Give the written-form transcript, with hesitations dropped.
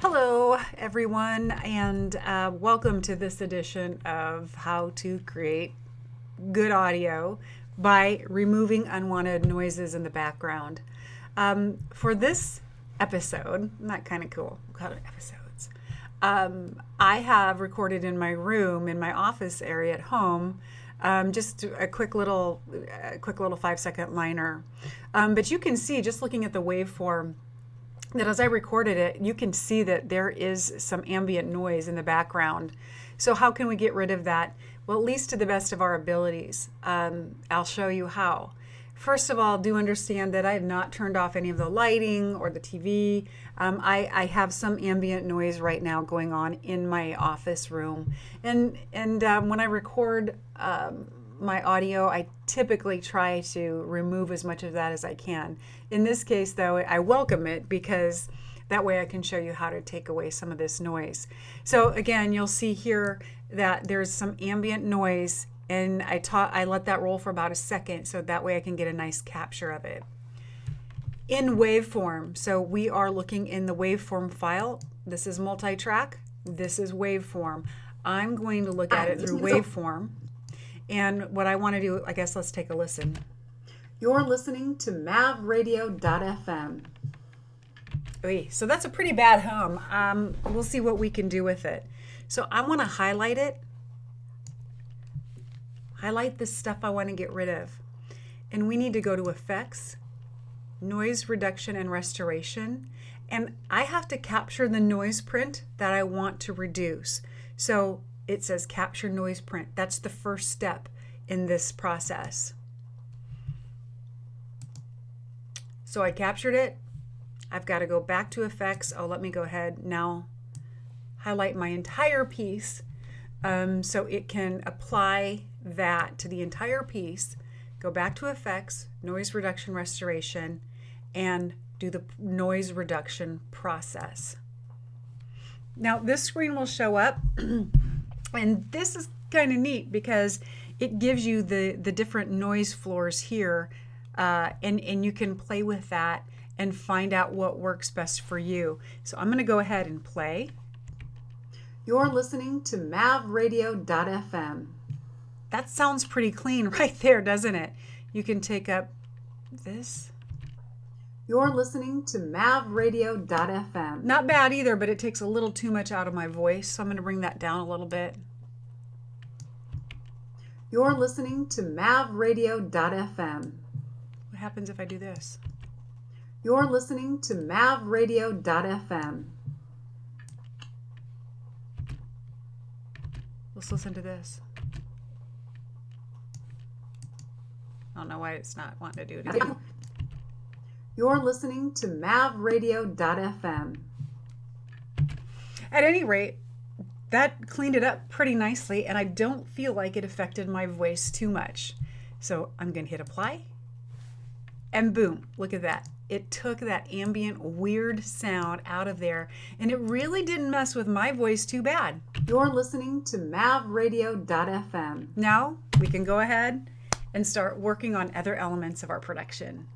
Hello, everyone, and welcome to this edition of How to Create Good Audio by Removing Unwanted Noises in the Background. For this episode, isn't that kind of cool? We'll call it episodes. I have recorded in my room, in my office area at home, just a quick little 5-second liner. But you can see, just looking at the waveform, that as I recorded it, you can see that there is some ambient noise in the background. So how can we get rid of that? Well, at least to the best of our abilities. I'll show you how. First of all, do understand that I have not turned off any of the lighting or the TV. I have some ambient noise right now going on in my office room. And when I record my audio, I typically try to remove as much of that as I can. In this case, though, I welcome it because that way I can show you how to take away some of this noise. So again, you'll see here that there's some ambient noise, and I let that roll for about a second so that way I can get a nice capture of it. In waveform, so we are looking in the waveform file. This is multi-track, this is waveform. I'm going to look at it through waveform. And what I want to do, I guess let's take a listen. You're listening to mavradio.fm. So that's a pretty bad hum. We'll see what we can do with it. So I want to highlight it. Highlight the stuff I want to get rid of. And we need to go to Effects, Noise Reduction and Restoration. And I have to capture the noise print that I want to reduce. So it says capture noise print. That's the first step in this process. So I captured it. I've got to go back to effects. Oh, let me go ahead now, highlight my entire piece so it can apply that to the entire piece. Go back to effects, noise reduction, restoration, and do the noise reduction process. Now this screen will show up. And this is kind of neat because it gives you the different noise floors here, and you can play with that and find out what works best for you. So I'm going to go ahead and play. You're listening to mavradio.fm. That sounds pretty clean right there, doesn't it? You can take up this. You're listening to mavradio.fm. Not bad either, but it takes a little too much out of my voice, so I'm going to bring that down a little bit. You're listening to mavradio.fm. What happens if I do this? You're listening to mavradio.fm. Let's listen to this. I don't know why it's not wanting to do it again. You're listening to mavradio.fm. At any rate, that cleaned it up pretty nicely, and I don't feel like it affected my voice too much. So I'm going to hit apply, and boom, look at that. It took that ambient weird sound out of there, and it really didn't mess with my voice too bad. You're listening to mavradio.fm. Now we can go ahead and start working on other elements of our production.